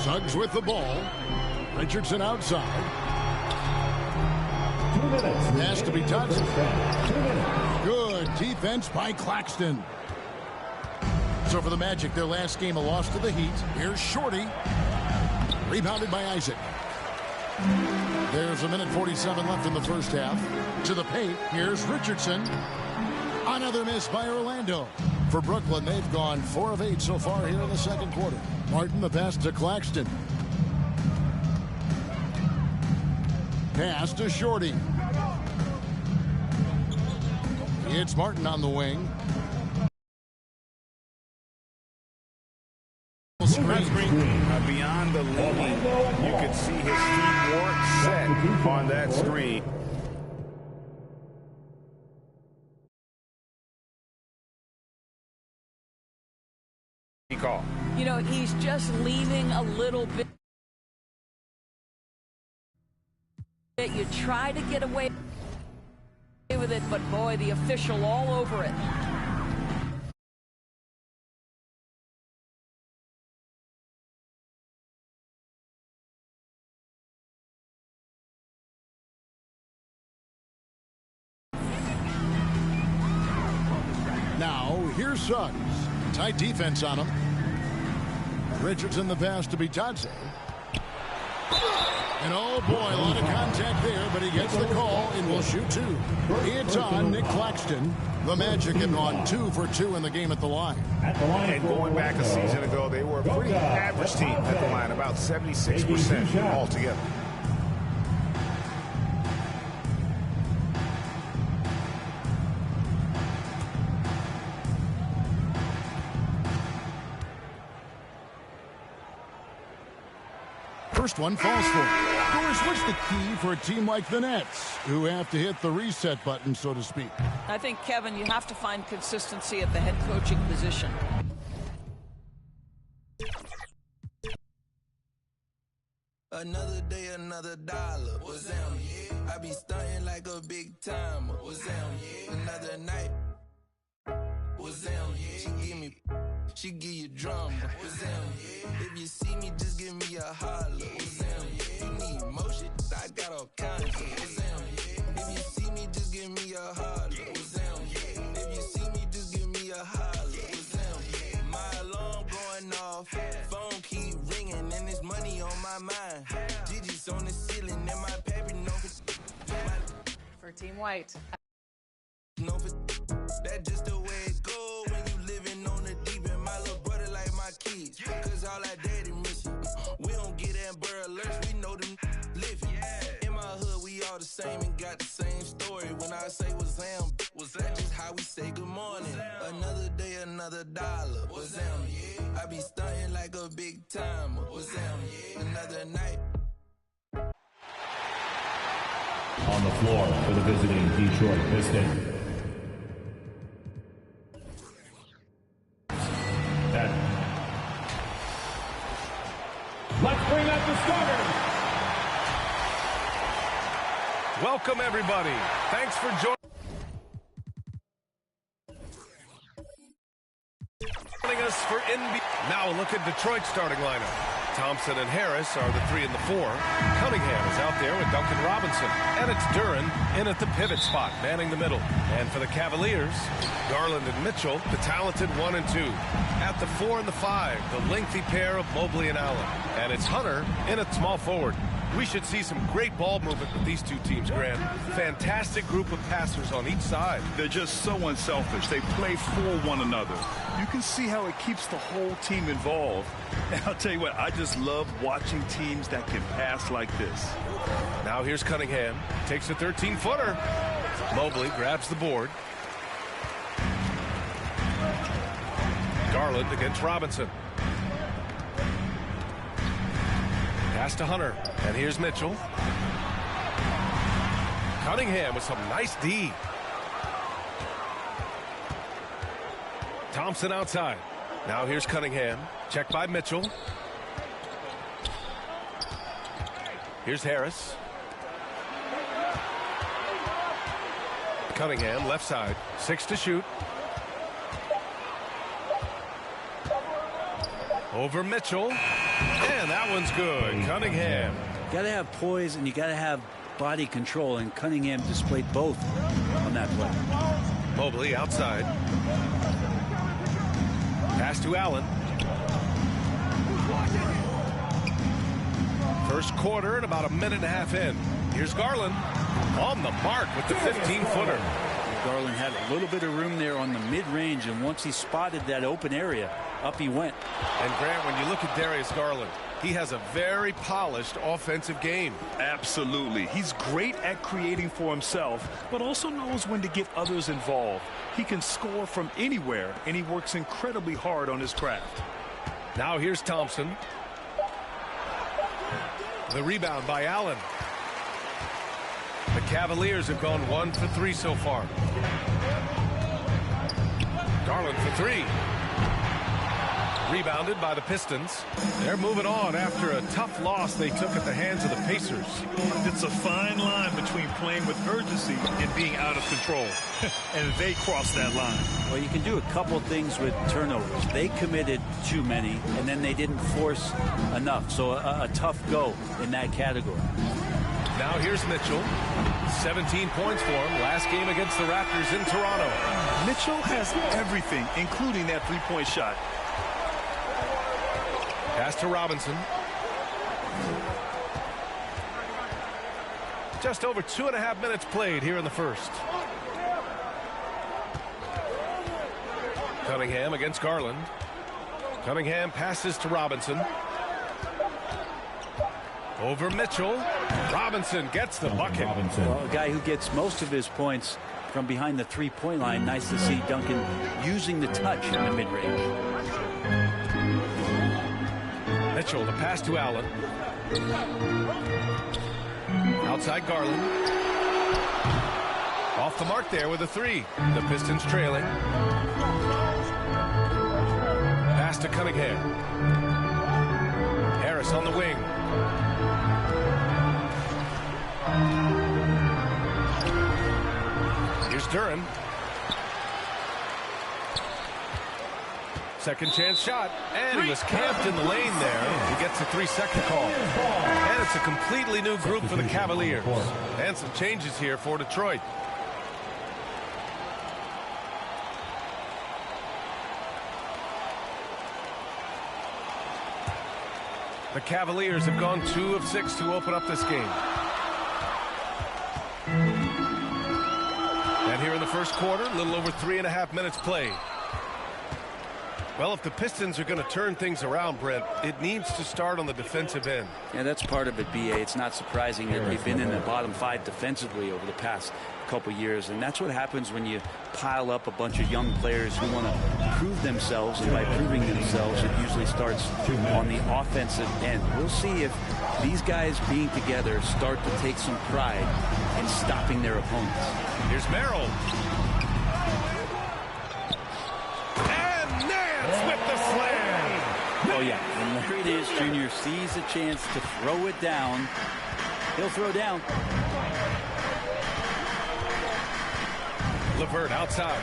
Suggs with the ball. Richardson outside. 2 minutes. Has to be touched. Good defense by Claxton. So for the Magic, their last game, a loss to the Heat. Here's Shorty. Rebounded by Isaac. There's 1:47 left in the first half. To the paint, here's Richardson. Another miss by Orlando. For Brooklyn, they've gone 4 of 8 so far here in the second quarter. Martin, the pass to Claxton. Pass to Shorty. It's Martin on the wing. Beyond the leaning, you could see his feet weren't set on that screen. Call. You know, he's just leaning a little bit. You try to get away with it, but boy, the official all over it. Now, here's Suggs. Tight defense on him. Richardson the pass to Bitadze. And oh boy, a lot of contact there, but he gets the call and will shoot 2. It's on Nick Claxton. The Magic have gone 2 for 2 in the game at the line. And going back a season ago, they were a pretty average team at the line, about 76% altogether. First one falls for it. Doris, what's the key for a team like the Nets, who have to hit the reset button, so to speak? I think, Kevin, you have to find consistency at the head coaching position. Another day, another dollar. What's them? Yeah. I be stunting like a big timer. What's them? Yeah. Another night. What's them? Yeah. She give you drama. What's them? Yeah. If you see me, just give me a holler. What's them? Yeah. You need motion, I got all kinds. What's them? Yeah. If you see me, just give me a holler. What's them? Yeah. If you see me, just give me a holler. What's them? Yeah. My alarm going off, phone keep ringing, and there's money on my mind. Digits on the ceiling, and my paper no for Team White. No, that's just the way it go when you living on the deep end. My little brother like my kids, cause all our daddy miss it. We don't get Amber Alerts, we know them living. In my hood, we all the same and got the same story. When I say what's them, was that just how we say good morning? Another day, another dollar. What's them? Yeah. I be stunting like a big timer. What's them? Yeah. Another night. On the floor for the visiting Detroit Pistons. Let's bring up the starters. Welcome, everybody. Thanks for joining us for NBA. Now look at Detroit's starting lineup. Thompson and Harris are the 3 and the 4. Cunningham is out there with Duncan Robinson. And it's Duren in at the pivot spot, manning the middle. And for the Cavaliers, Garland and Mitchell, the talented 1 and 2. At the 4 and the 5, the lengthy pair of Mobley and Allen. And it's Hunter in at small forward. We should see some great ball movement with these two teams, Grant. Fantastic group of passers on each side. They're just so unselfish. They play for one another. You can see how it keeps the whole team involved. And I'll tell you what, I just love watching teams that can pass like this. Now here's Cunningham. Takes a 13-footer. Mobley grabs the board. Garland against Robinson. Pass to Hunter. And here's Mitchell. Cunningham with some nice D. Thompson outside. Now here's Cunningham. Checked by Mitchell. Here's Harris. Cunningham left side. 6 to shoot. Over Mitchell. And that one's good. Cunningham. You got to have poise and you got to have body control, and Cunningham displayed both on that play. Mobley outside. Pass to Allen. First quarter and about a minute and a half in. Here's Garland on the mark with the 15-footer. Garland had a little bit of room there on the mid-range, and once he spotted that open area, up he went. And Grant, when you look at Darius Garland, he has a very polished offensive game. Absolutely. He's great at creating for himself, but also knows when to get others involved. He can score from anywhere, and he works incredibly hard on his craft. Now here's Thompson. The rebound by Allen. The Cavaliers have gone 1 for 3 so far. Garland for 3. Rebounded by the Pistons. They're moving on after a tough loss they took at the hands of the Pacers. It's a fine line between playing with urgency and being out of control. And they crossed that line. Well, you can do a couple things with turnovers. They committed too many, and then they didn't force enough. So a tough go in that category. Now here's Mitchell. 17 points for him last game against the Raptors in Toronto. Mitchell has everything, including that three-point shot. Pass to Robinson. Just over 2.5 minutes played here in the first. Cunningham against Garland. Cunningham passes to Robinson. Over Mitchell. Robinson gets the bucket. Well, a guy who gets most of his points from behind the three-point line. Nice to see Duncan using the touch in the mid-range. Mitchell, the pass to Allen. Outside Garland. Off the mark there with a 3. The Pistons trailing. Pass to Cunningham. Harris on the wing. Here's Duren. Second chance shot, and he was camped in the lane there. He gets a 3-second call. And it's a completely new group for the Cavaliers. And some changes here for Detroit. The Cavaliers have gone 2 of 6 to open up this game. And here in the first quarter, a little over 3.5 minutes played. Well, if the Pistons are going to turn things around, Brent, it needs to start on the defensive end. Yeah, that's part of it, B.A. It's not surprising that they've been in the bottom 5 defensively over the past couple years, and that's what happens when you pile up a bunch of young players who want to prove themselves, and by proving themselves, it usually starts on the offensive end. We'll see if these guys being together start to take some pride in stopping their opponents. Here's Merrill. With the slam. Oh, yeah. When Larry Nance Jr. sees a chance to throw it down, he'll throw down. LeVert outside.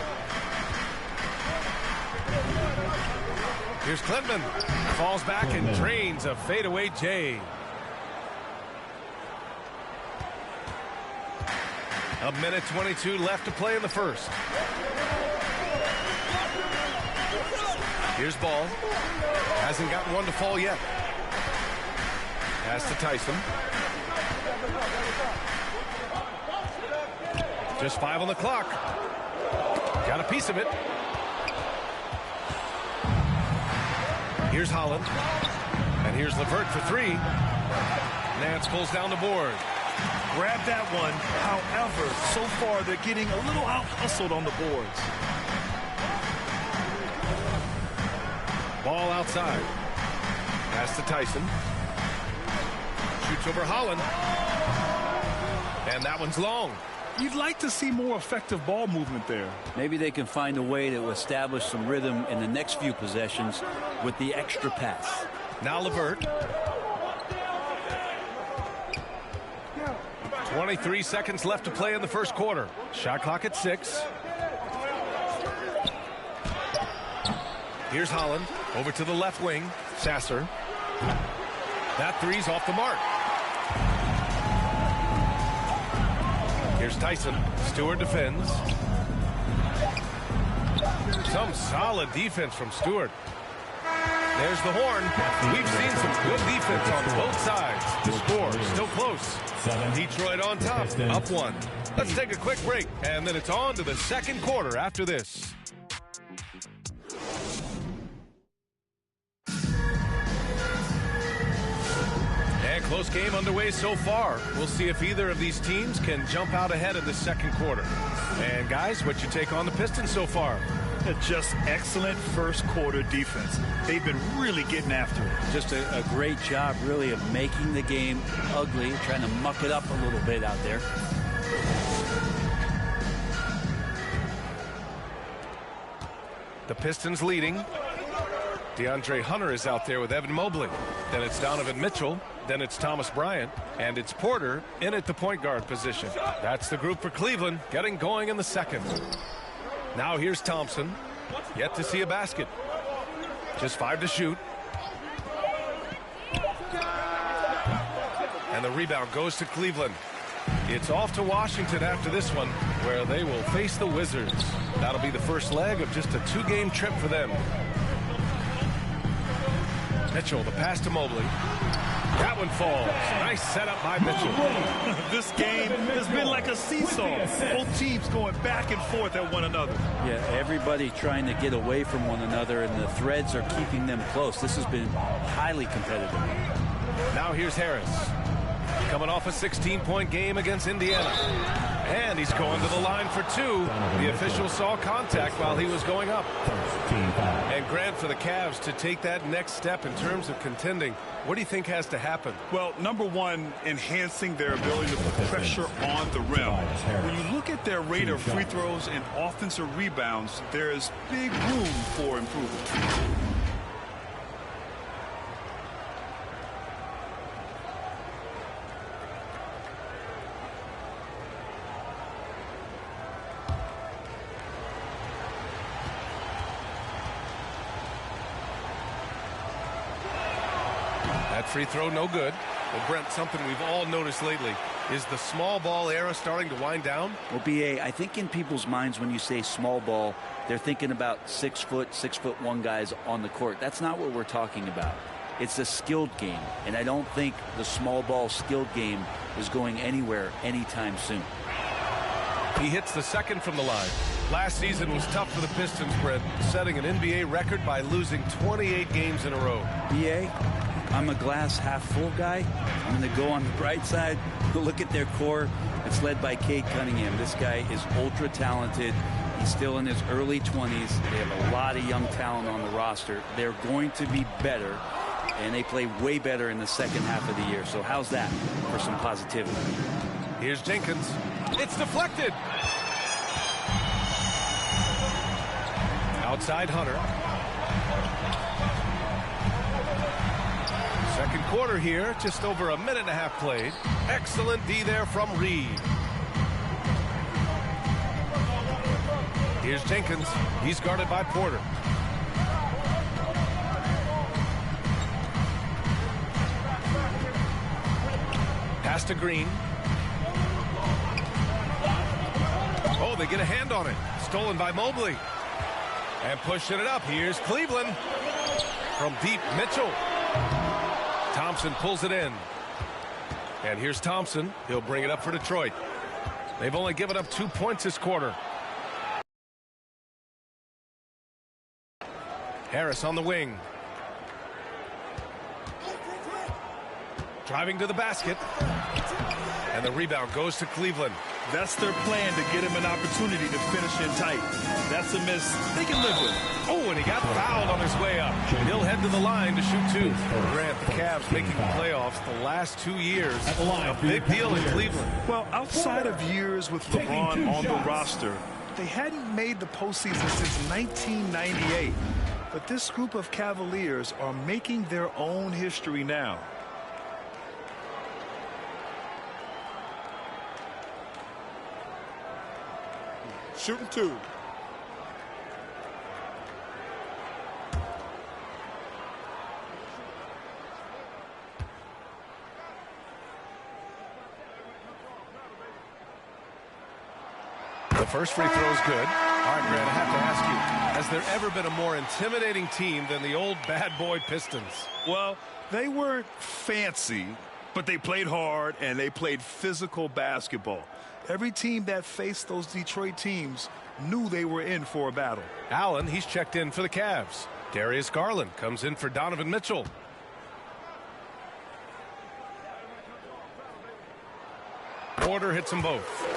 Here's Klintman. Falls back and drains a fadeaway J. A minute 22 left to play in the first. Here's Ball. Hasn't gotten one to fall yet. Pass to Tyson. Just 5 on the clock. Got a piece of it. Here's Holland. And here's LeVert for 3. Nance pulls down the board. Grab that one. However, so far they're getting a little out-hustled on the boards. Ball outside. Pass to Tyson. Shoots over Holland. And that one's long. You'd like to see more effective ball movement there. Maybe they can find a way to establish some rhythm in the next few possessions with the extra pass. Now LeVert. 23 seconds left to play in the first quarter. Shot clock at 6. Here's Holland over to the left wing. Sasser. That three's off the mark. Here's Tyson. Stewart defends. Some solid defense from Stewart. There's the horn. We've seen some good defense on both sides. The score still close. Detroit on top, up 1. Let's take a quick break, and then it's on to the second quarter after this. And close game underway so far. We'll see if either of these teams can jump out ahead in the second quarter. And guys, what's your take on the Pistons so far? Just excellent first quarter defense. They've been really getting after it. Just a great job, really, of making the game ugly, trying to muck it up a little bit out there. The Pistons leading. DeAndre Hunter is out there with Evan Mobley. Then it's Donovan Mitchell. Then it's Thomas Bryant. And it's Porter in at the point guard position. That's the group for Cleveland getting going in the second. Now here's Thompson. Yet to see a basket. Just 5 to shoot. And the rebound goes to Cleveland. It's off to Washington after this one, where they will face the Wizards. That'll be the first leg of just a 2-game trip for them. Mitchell, the pass to Mobley. That one falls. Nice setup by Mitchell. This game has been like a seesaw. Both teams going back and forth at one another. Yeah, everybody trying to get away from one another, and the threads are keeping them close. This has been highly competitive. Now here's Harris. Coming off a 16-point game against Indiana. And he's going to the line for 2. The official saw contact while he was going up. And Grant, for the Cavs to take that next step in terms of contending, what do you think has to happen? Well, number one, enhancing their ability to put pressure on the rim. When you look at their rate of free throws and offensive rebounds, there is big room for improvement. Free throw, no good. Well, Brent, something we've all noticed lately is the small ball era starting to wind down. Well, B.A., I think in people's minds when you say small ball, they're thinking about 6'1" guys on the court. That's not what we're talking about. It's a skilled game, and I don't think the small ball skilled game is going anywhere anytime soon. He hits the second from the line. Last season was tough for the Pistons, Brent, setting an NBA record by losing 28 games in a row. B.A., I'm a glass half full guy. I'm going to go on the bright side. Look at their core. It's led by Cade Cunningham. This guy is ultra talented. He's still in his early 20s. They have a lot of young talent on the roster. They're going to be better, and they play way better in the second half of the year. So how's that for some positivity? Here's Jenkins. It's deflected. Outside Hunter. Second quarter here, just over a minute and a half played. Excellent D there from Reed. Here's Jenkins. He's guarded by Porter. Pass to Green. Oh, they get a hand on it. Stolen by Mobley. And pushing it up. Here's Cleveland. From deep, Mitchell. Thompson pulls it in. And here's Thompson. He'll bring it up for Detroit. They've only given up 2 points this quarter. Harris on the wing. Driving to the basket. And the rebound goes to Cleveland. That's their plan, to get him an opportunity to finish in tight. That's a miss they can live with. Oh, and he got fouled on his way up. He'll head to the line to shoot 2. Grant, the Cavs making the playoffs the last 2 years. A big deal in Cleveland. Well, outside of years with LeBron on the roster, they hadn't made the postseason since 1998. But this group of Cavaliers are making their own history now. Shooting 2. First free throw is good. All right, Grant, I have to ask you, has there ever been a more intimidating team than the old bad boy Pistons? Well, they weren't fancy, but they played hard and they played physical basketball. Every team that faced those Detroit teams knew they were in for a battle. Allen, he's checked in for the Cavs. Darius Garland comes in for Donovan Mitchell. Porter hits them both.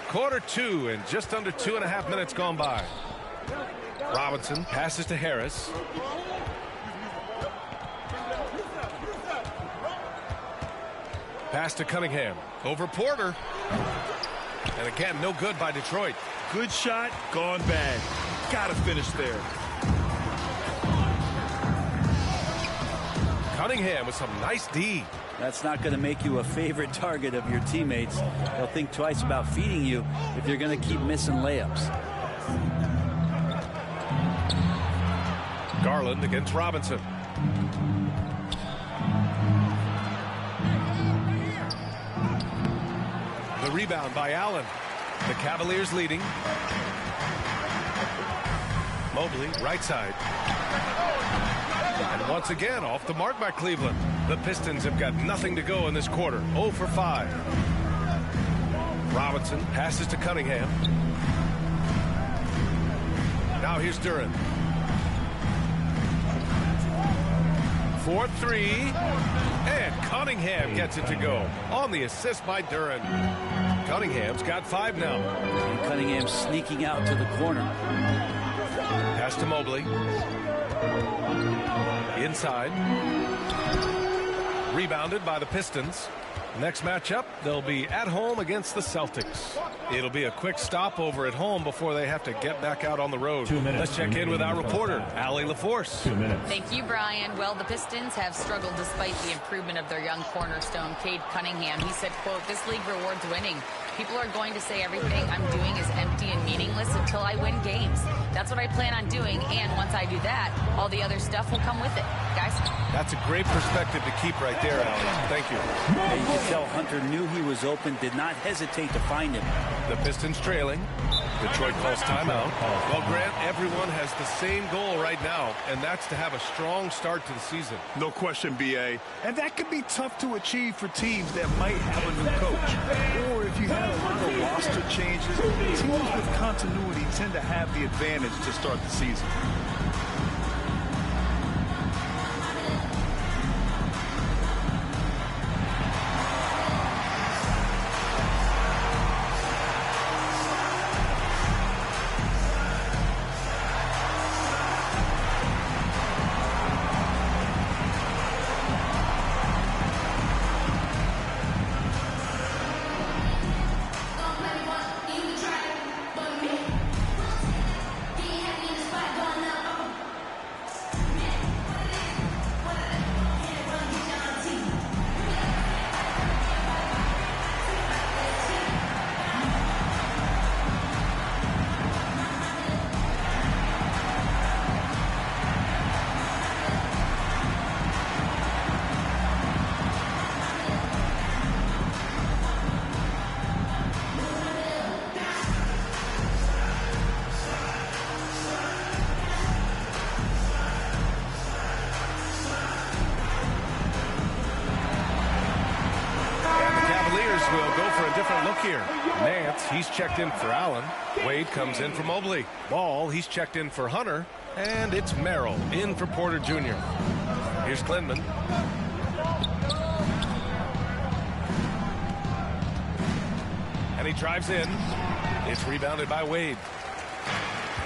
Quarter 2 and just under 2.5 minutes gone by. Robinson passes to Harris. Pass to Cunningham. Over Porter. And again, no good by Detroit. Good shot, gone bad. Gotta finish there. Cunningham with some nice D. That's not going to make you a favorite target of your teammates. They'll think twice about feeding you if you're going to keep missing layups. Garland against Robinson. The rebound by Allen. The Cavaliers leading. Mobley, right side. And once again, off the mark by Cleveland. The Pistons have got nothing to go in this quarter. 0 for 5. Robinson passes to Cunningham. Now here's Duren. 4-3. And Cunningham gets it to go on the assist by Duren. Cunningham's got 5 now. And Cunningham sneaking out to the corner. Pass to Mobley. Inside. Rebounded by the Pistons. Next matchup, they'll be at home against the Celtics. It'll be a quick stopover at home before they have to get back out on the road. 2 minutes. Let's check in with our reporter, Allie LaForce. 2 minutes. Thank you, Brian. Well, the Pistons have struggled despite the improvement of their young cornerstone, Cade Cunningham. He said, quote, "This league rewards winning. People are going to say everything I'm doing is empty and meaningless until I win games. That's what I plan on doing, and once I do that, all the other stuff will come with it." Guys? That's a great perspective to keep right there, Allie. Thank you. Yeah, you can tell Hunter knew he was open, did not hesitate to find him. The Pistons trailing. Detroit calls timeout. Well, Grant, everyone has the same goal right now, and that's to have a strong start to the season. No question, B.A. And that can be tough to achieve for teams that might have a new coach. Or if you have a lot of roster changes, teams with continuity tend to have the advantage to start the season. Here. Nance, he's checked in for Allen. Wade comes in for Mobley. Ball, he's checked in for Hunter. And it's Merrill in for Porter Jr. Here's Klinman. And he drives in. It's rebounded by Wade.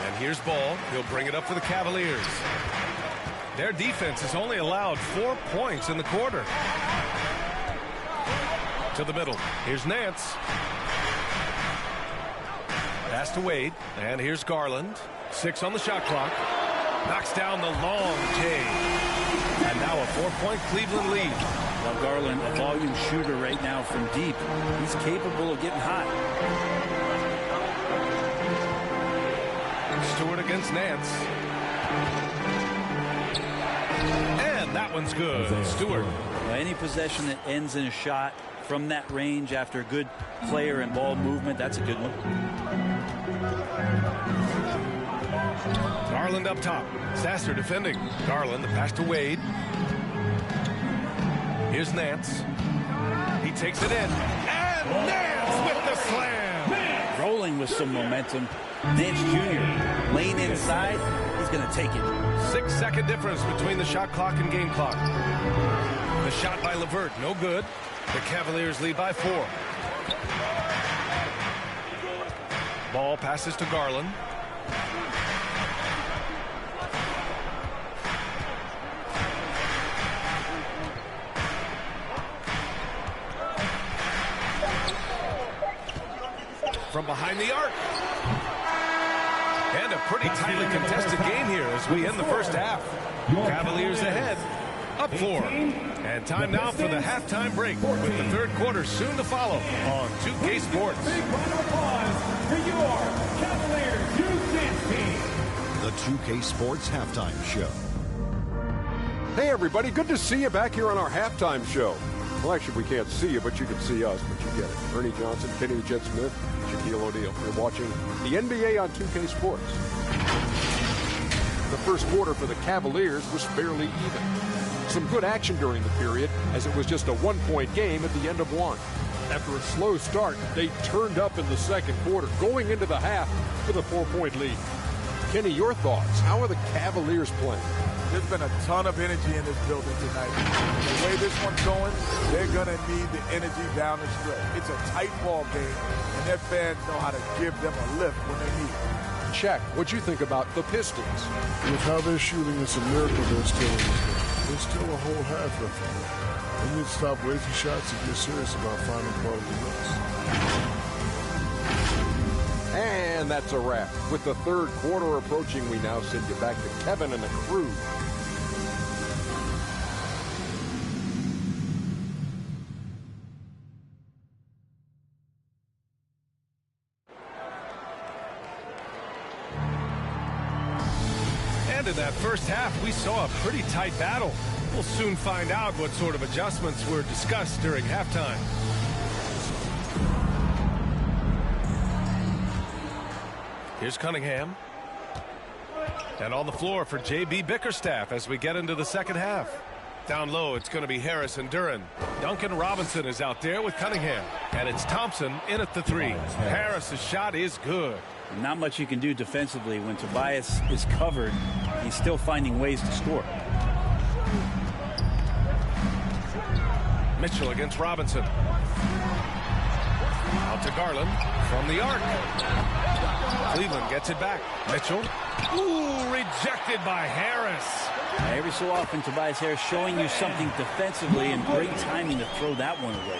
And here's Ball. He'll bring it up for the Cavaliers. Their defense has only allowed 4 points in the quarter. To the middle. Here's Nance. Pass to Wade. And here's Garland. 6 on the shot clock. Knocks down the long J. And now a 4-point Cleveland lead. Well, Garland, a volume shooter right now from deep. He's capable of getting hot. Stewart against Nance. And that one's good. Stewart. Well, any possession that ends in a shot from that range after good player and ball movement. That's a good one. Garland up top. Sasser defending. Garland, the pass to Wade. Here's Nance. He takes it in. And Nance with the slam. Rolling with some momentum. Nance Jr. lane inside. He's going to take it. 6-second difference between the shot clock and game clock. The shot by LeVert, no good. The Cavaliers lead by 4. Ball passes to Garland. From behind the arc. And a pretty tightly contested game here as we end the first half. Cavaliers ahead, up 4. And time now for the halftime break with the third quarter soon to follow on 2K Sports. The 2K Sports Halftime Show. Hey, everybody. Good to see you back here on our halftime show. Well, actually, we can't see you, but you can see us, but you get it. Ernie Johnson, Kenny Jet Smith, Shaquille O'Neal. You're watching the NBA on 2K Sports. The first quarter for the Cavaliers was fairly even. Some good action during the period, as it was just a one-point game at the end of one. After a slow start, they turned up in the second quarter, going into the half with a 4-point lead. Kenny, your thoughts? How are the Cavaliers playing? There's been a ton of energy in this building tonight. The way this one's going, they're going to need the energy down the stretch. It's a tight ball game, and their fans know how to give them a lift when they need it. Check. What'd you think about the Pistons? With how they're shooting, it's a miracle they're still in this game. There's still a whole half left in there. They need to stop wasting shots and get serious about finding quality looks. And that's a wrap. With the third quarter approaching, we now send you back to Kevin and the crew. And in that first half, we saw a pretty tight battle. We'll soon find out what sort of adjustments were discussed during halftime. Here's Cunningham. And on the floor for J.B. Bickerstaff as we get into the second half. Down low, it's going to be Harris and Duren. Duncan Robinson is out there with Cunningham. And it's Thompson in at the 3. Harris's shot is good. Not much you can do defensively when Tobias is covered. He's still finding ways to score. Mitchell against Robinson. Out to Garland from the arc. Cleveland gets it back. Mitchell. Ooh, rejected by Harris. Every so often, Tobias Harris showing you something defensively, and great timing to throw that one away.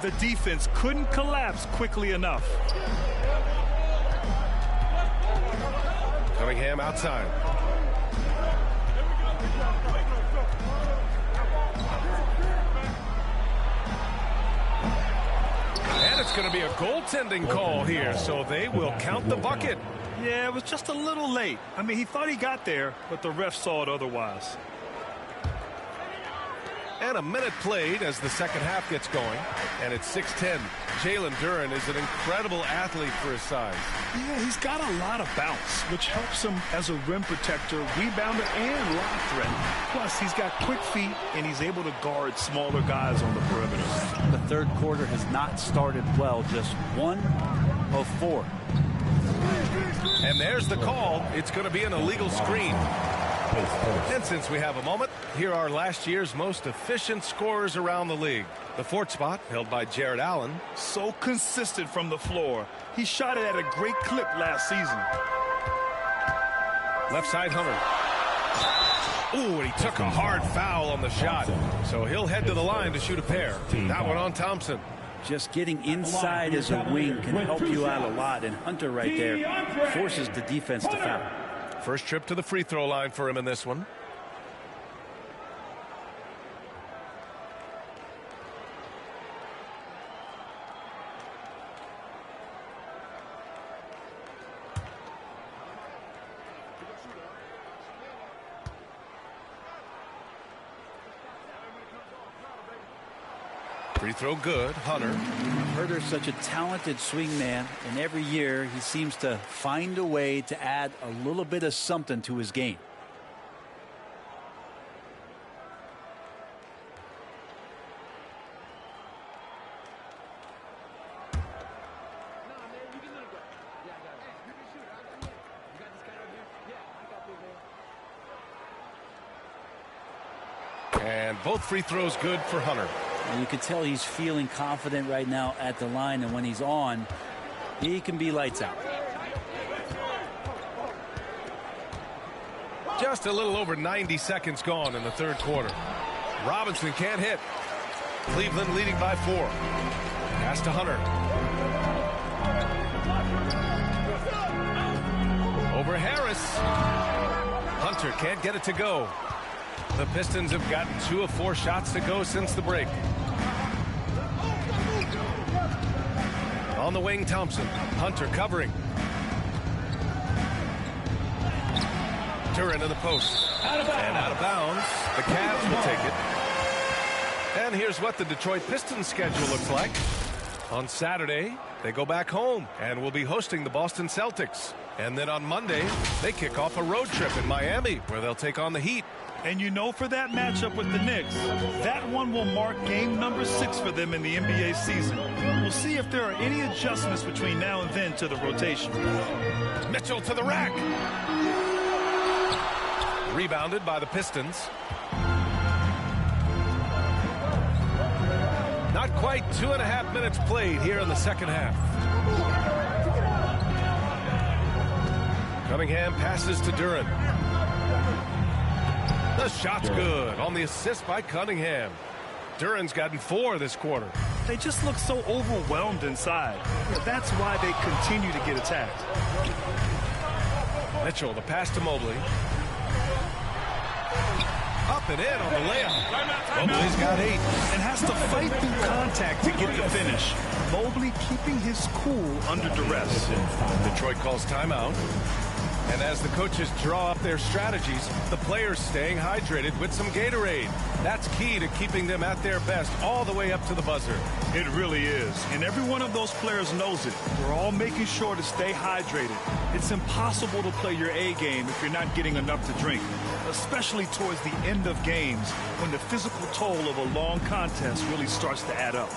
The defense couldn't collapse quickly enough. Cunningham outside. And it's going to be a goaltending call here, so they will count the bucket. Yeah, it was just a little late. I mean, he thought he got there, but the ref saw it otherwise. And a minute played as the second half gets going. And it's 6-10. Jalen Duren is an incredible athlete for his size. Yeah, he's got a lot of bounce, which helps him as a rim protector, rebounder, and lob threat. Plus, he's got quick feet, and he's able to guard smaller guys on the perimeter. The third quarter has not started well, just 1 of 4. And there's the call. It's going to be an illegal screen. And since we have a moment, here are last year's most efficient scorers around the league. The fourth spot held by Jared Allen. So consistent from the floor. He shot it at a great clip last season. Left side, Hunter. Ooh, and he took a hard foul on the shot. So he'll head to the line to shoot a pair. That one on Thompson. Just getting inside as a wing can help you out a lot. And Hunter right there forces the defense to foul. First trip to the free throw line for him in this one. Free throw good. Hunter. Huerter's such a talented swing man, and every year he seems to find a way to add a little bit of something to his game. And both free throws good for Hunter. And you can tell he's feeling confident right now at the line, and when he's on, he can be lights out. Just a little over 90 seconds gone in the third quarter. Robinson can't hit. Cleveland leading by 4. Pass to Hunter. Over Harris. Hunter can't get it to go. The Pistons have gotten 2 of 4 shots to go since the break. On the wing, Thompson. Hunter covering. Duren to the post. And out of bounds. The Cavs will take it. And here's what the Detroit Pistons schedule looks like. On Saturday, they go back home and will be hosting the Boston Celtics. And then on Monday, they kick off a road trip in Miami where they'll take on the Heat. And you know, for that matchup with the Knicks, that one will mark game number 6 for them in the NBA season. We'll see if there are any adjustments between now and then to the rotation. Mitchell to the rack. Rebounded by the Pistons. Not quite 2.5 minutes played here in the second half. Cunningham passes to Duren. The shot's good on the assist by Cunningham. Duren's gotten 4 this quarter. They just look so overwhelmed inside. That's why they continue to get attacked. Mitchell, the pass to Mobley. Up and in on the layup. Mobley's got 8. And has to fight through contact to get the finish. Mobley keeping his cool under duress. Detroit calls timeout. And as the coaches draw up their strategies, the players staying hydrated with some Gatorade. That's key to keeping them at their best all the way up to the buzzer. It really is. And every one of those players knows it. We're all making sure to stay hydrated. It's impossible to play your A game if you're not getting enough to drink, especially towards the end of games when the physical toll of a long contest really starts to add up.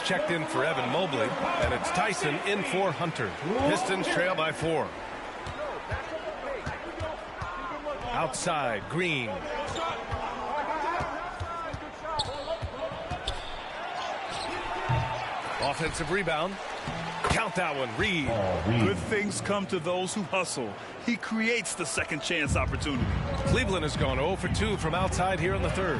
Checked in for Evan Mobley, and it's Tyson in for Hunter. Pistons trail by 4. Outside, Green. Offensive rebound. Count that one, Reed. Good things come to those who hustle. He creates the second chance opportunity. Cleveland has gone 0 for 2 from outside here in the third.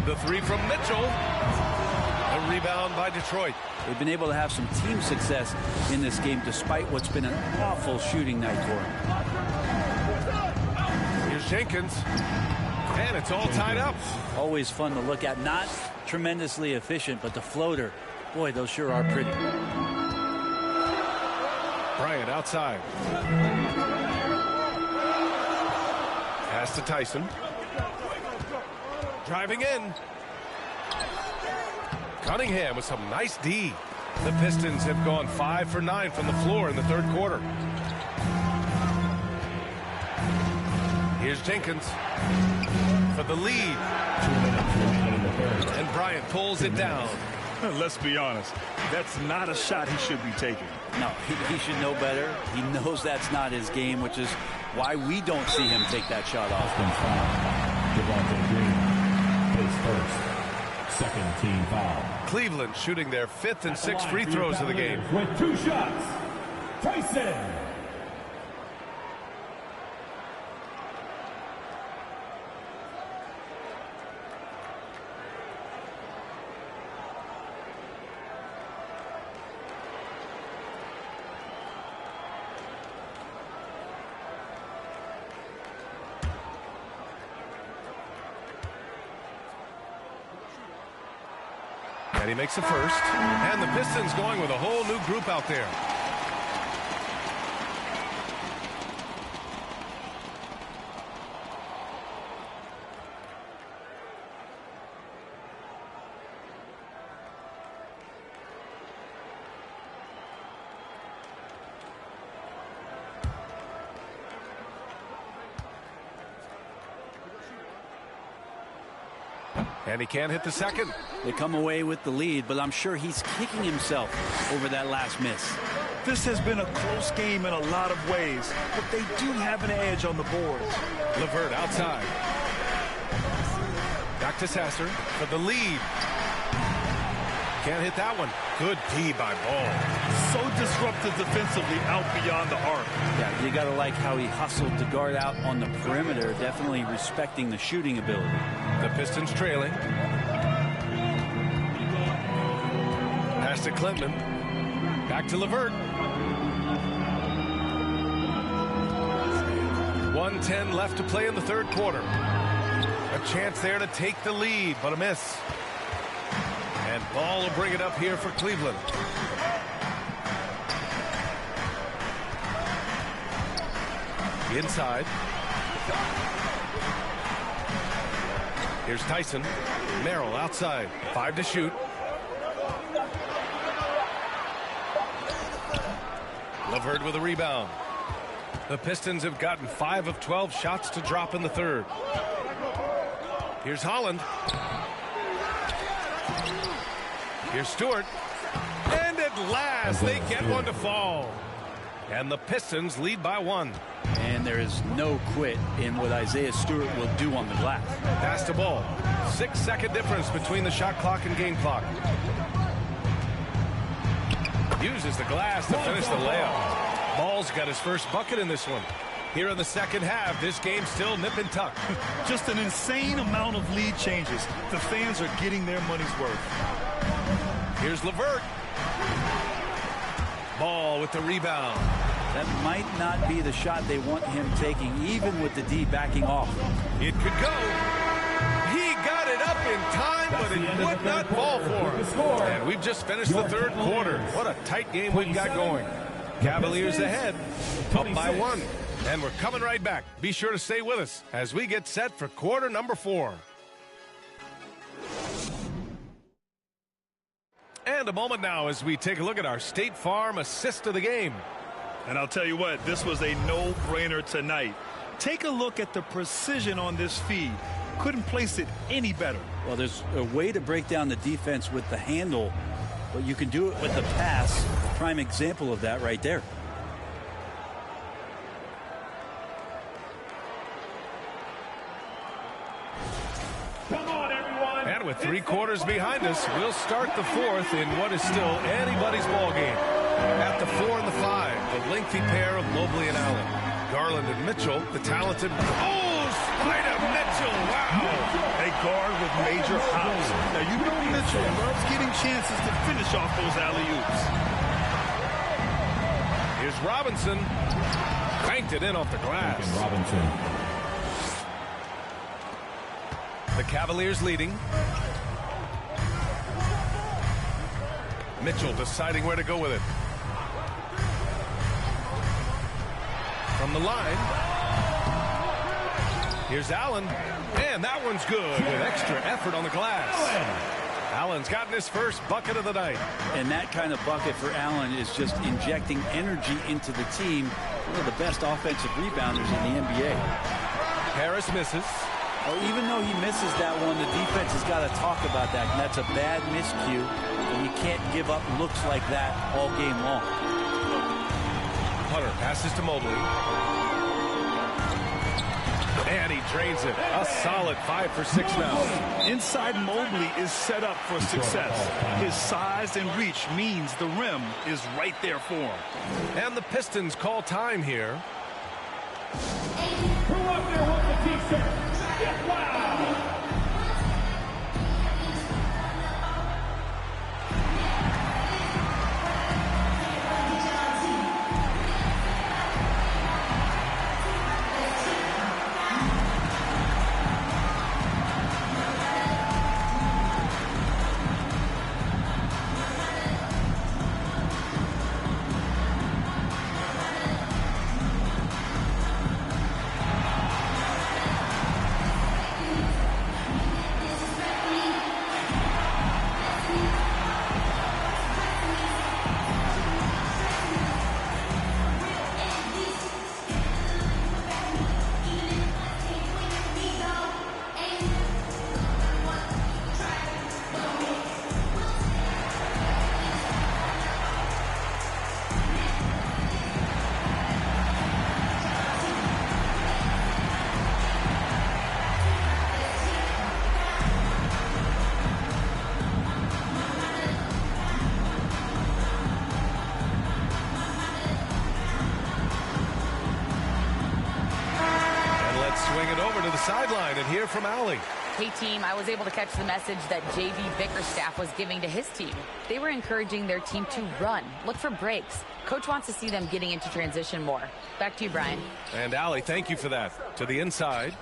The 3 from Mitchell. A rebound by Detroit. They've been able to have some team success in this game despite what's been an awful shooting night for them. Here's Jenkins. And it's all tied up. Always fun to look at. Not tremendously efficient, but the floater, boy, those sure are pretty. Bryant outside. Pass to Tyson. Driving in. Cunningham with some nice D. The Pistons have gone 5 for 9 from the floor in the third quarter. Here's Jenkins for the lead. And Bryant pulls it down. Let's be honest. That's not a shot he should be taking. No, he should know better. He knows that's not his game, which is why we don't see him take that shot off. Javonte Green, his first, second team foul. Cleveland shooting their 5th and 6th free throws of the game. With 2 shots, Tyson. And he makes the first. And the Pistons going with a whole new group out there. And he can't hit the second. They come away with the lead, but I'm sure he's kicking himself over that last miss. This has been a close game in a lot of ways, but they do have an edge on the boards. LeVert outside. Back to Sasser for the lead. Can't hit that one. Good D by Ball. So disruptive defensively out beyond the arc. Yeah, you got to like how he hustled to guard out on the perimeter, definitely respecting the shooting ability. The Pistons trailing. Pass to Clinton. Back to LeVert. 1:10 left to play in the third quarter. A chance there to take the lead, but a miss. And Ball will bring it up here for Cleveland. Inside. Here's Tyson. Merrill outside. 5 to shoot. LeVert with a rebound. The Pistons have gotten 5 of 12 shots to drop in the third. Here's Holland. Here's Stewart. And at last, they get one to fall. And the Pistons lead by 1. And there is no quit in what Isaiah Stewart will do on the glass. Pass to Ball. 6-second difference between the shot clock and game clock. Uses the glass to finish the layup. Ball's got his first bucket in this one. Here in the second half, this game's still nip and tuck. Just an insane amount of lead changes. The fans are getting their money's worth. Here's LeVert. Ball with the rebound. That might not be the shot they want him taking, even with the D backing off. It could go. He got it up in time, but it would not fall for him. And we've just finished the third quarter. What a tight game we've got going. Cavaliers ahead, up by 1. And we're coming right back. Be sure to stay with us as we get set for quarter number 4. And a moment now as we take a look at our State Farm assist of the game. And I'll tell you what, this was a no-brainer tonight. Take a look at the precision on this feed. Couldn't place it any better. Well, there's a way to break down the defense with the handle, but you can do it with the pass. Prime example of that right there. And with 3 quarters behind us, we'll start the fourth in what is still anybody's ball game. At the 4 and the 5, the lengthy pair of Mobley and Allen. Garland and Mitchell, the talented... Oh, Spider Mitchell, wow! A guard with major hops. Now, you know Mitchell loves getting chances to finish off those alley-oops. Here's Robinson. Banked it in off the glass. Robinson. The Cavaliers leading. Mitchell deciding where to go with it. From the line. Here's Allen. And that one's good with extra effort on the glass. Allen's gotten his first bucket of the night. And that kind of bucket for Allen is just injecting energy into the team. One of the best offensive rebounders in the NBA. Harris misses. Well, even though he misses that one, the defense has got to talk about that. And that's a bad miscue. And you can't give up looks like that all game long. Hunter passes to Mobley. And he drains it. A solid 5 for 6 now. Inside Mobley is set up for success. His size and reach means the rim is right there for him. And the Pistons call time here. Who up there with the T-shirt? Get wild! Sideline and hear from Allie. Hey team, I was able to catch the message that JV Bickerstaff was giving to his team. They were encouraging their team to run, look for breaks. Coach wants to see them getting into transition more. Back to you, Brian. And Allie, thank you for that. To the inside.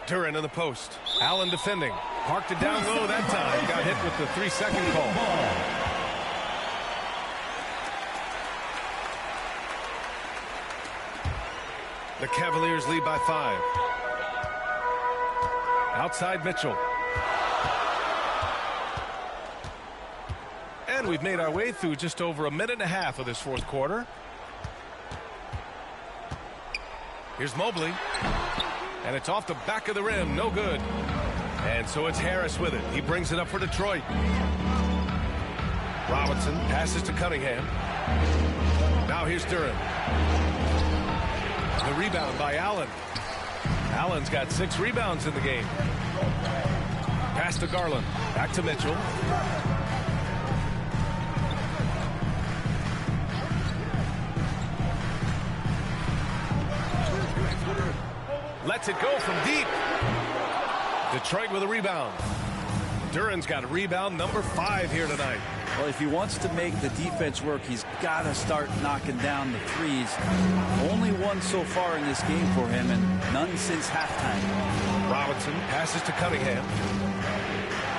Duren in the post. Allen defending. Parked it down low that time. Got hit with the 3-second call. The Cavaliers lead by 5. Outside Mitchell. And we've made our way through just over a minute and a half of this fourth quarter. Here's Mobley. And it's off the back of the rim. No good. And so it's Harris with it. He brings it up for Detroit. Robinson passes to Cunningham. Now here's Duren. The rebound by Allen. Allen's got 6 rebounds in the game. Pass to Garland. Back to Mitchell. Lets it go from deep. Detroit with a rebound. Duren's got a rebound number 5 here tonight. Well, if he wants to make the defense work, he's got to start knocking down the threes. Only one so far in this game for him, and none since halftime. Robinson passes to Cunningham.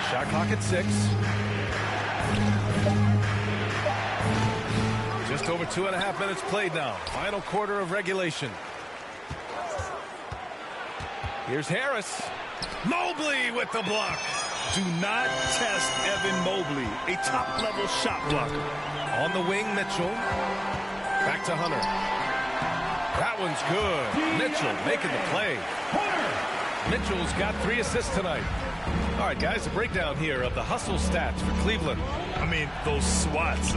Shot clock at 6. Just over 2.5 minutes played now. Final quarter of regulation. Here's Harris. Mobley with the block. Do not test Evan Mobley, a top-level shot blocker. On the wing, Mitchell. Back to Hunter. That one's good. Mitchell making the play. Mitchell's got 3 assists tonight. All right, guys, a breakdown here of the hustle stats for Cleveland. I mean, those swats,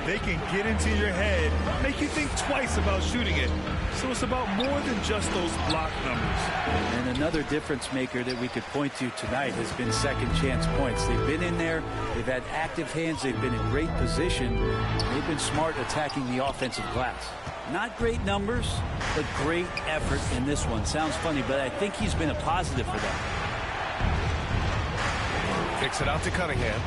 they can get into your head, make you think twice about shooting it. So it's about more than just those block numbers. And another difference maker that we could point to tonight has been second chance points. They've been in there. They've had active hands. They've been in great position. They've been smart attacking the offensive glass. Not great numbers, but great effort in this one. Sounds funny, but I think he's been a positive for them. Kicks it out to Cunningham.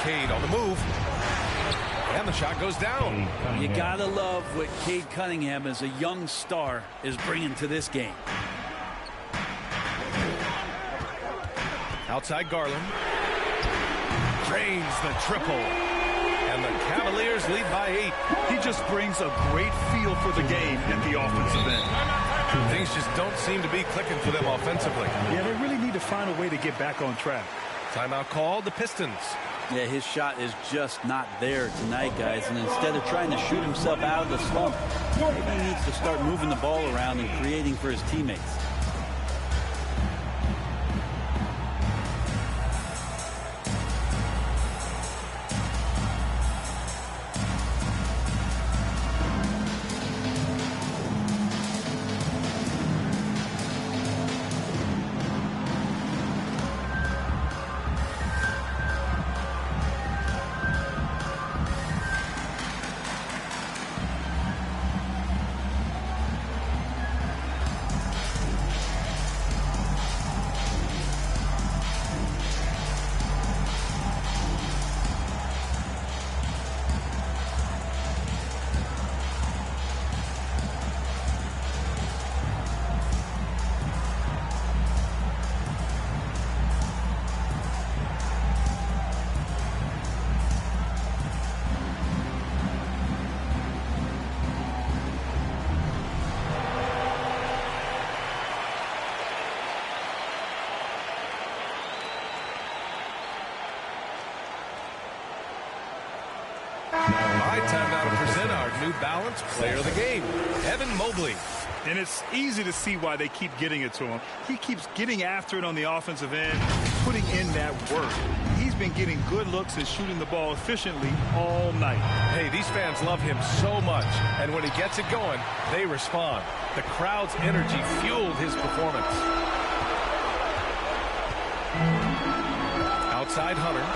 Cade on the move. And the shot goes down. You gotta love what Cade Cunningham as a young star is bringing to this game. Outside Garland. Drains the triple. And the Cavaliers lead by 8. He just brings a great feel for the game at the offensive end. Things just don't seem to be clicking for them offensively. Yeah, they really need to find a way to get back on track. Timeout called, the Pistons. Yeah, his shot is just not there tonight, guys. And instead of trying to shoot himself out of the slump, maybe he needs to start moving the ball around and creating for his teammates. My time now to present our New Balance Player of the Game, Evan Mobley. And it's easy to see why they keep getting it to him. He keeps getting after it on the offensive end, putting in that work. He's been getting good looks and shooting the ball efficiently all night. Hey, these fans love him so much, and when he gets it going, they respond. The crowd's energy fueled his performance. Outside Hunter.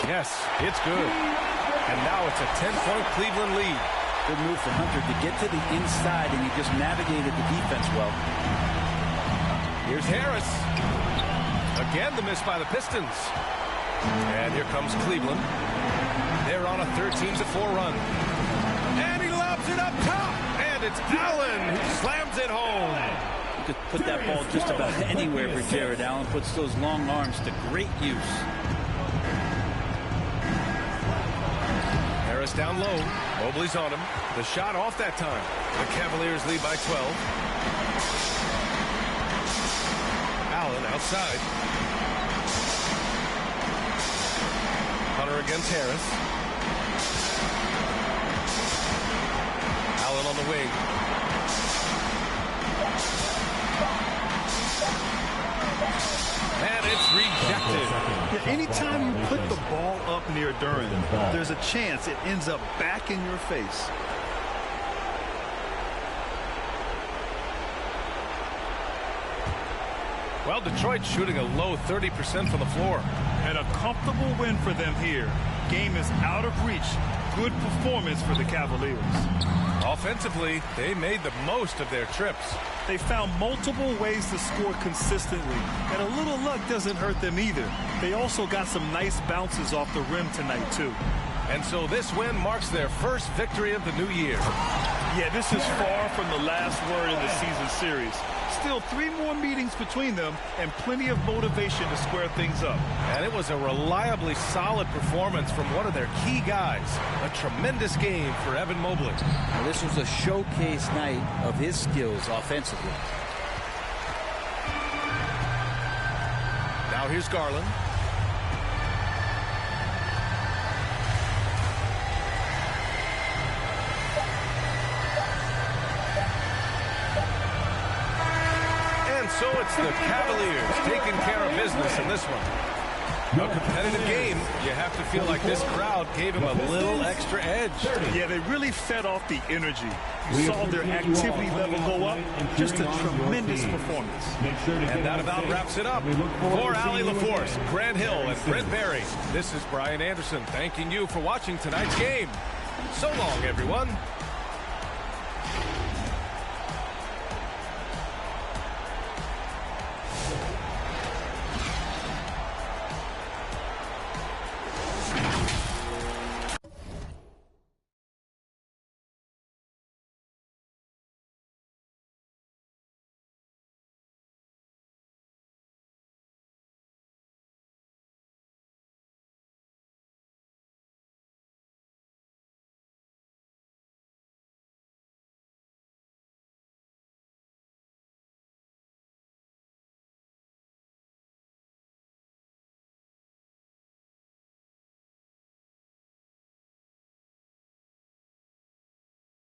Yes, it's good. And now it's a 10-point Cleveland lead. Good move for Hunter to get to the inside, and he just navigated the defense well. Here's Harris. Again, the miss by the Pistons. And here comes Cleveland. They're on a 13-4 run. And he lobs it up top. And it's Allen who slams it home. You could put that ball just about anywhere for Jared Allen. Puts those long arms to great use. Harris down low. Mobley's on him. The shot off that time. The Cavaliers lead by 12. Allen outside. Hunter against Harris. Allen on the wing. And it's rejected. Yeah, anytime you put the ball up near Duren, there's a chance it ends up back in your face. Well, Detroit's shooting a low 30% from the floor. And a comfortable win for them here. Game is out of reach. Good performance for the Cavaliers. Offensively, they made the most of their trips. They found multiple ways to score consistently, and a little luck doesn't hurt them either. They also got some nice bounces off the rim tonight, too. And so this win marks their first victory of the new year. Yeah, this is far from the last word in the season series. Still 3 more meetings between them and plenty of motivation to square things up. And it was a reliably solid performance from one of their key guys. A tremendous game for Evan Mobley. Now, this was a showcase night of his skills offensively. Now here's Garland. So it's the Cavaliers taking care of business in this one. A competitive game. You have to feel like this crowd gave him a little extra edge. Yeah, they really fed off the energy. You saw their activity level go up. Just a tremendous performance. And that about wraps it up. For Allie LaForce, Grant Hill, and Brent Barry, this is Brian Anderson thanking you for watching tonight's game. So long, everyone.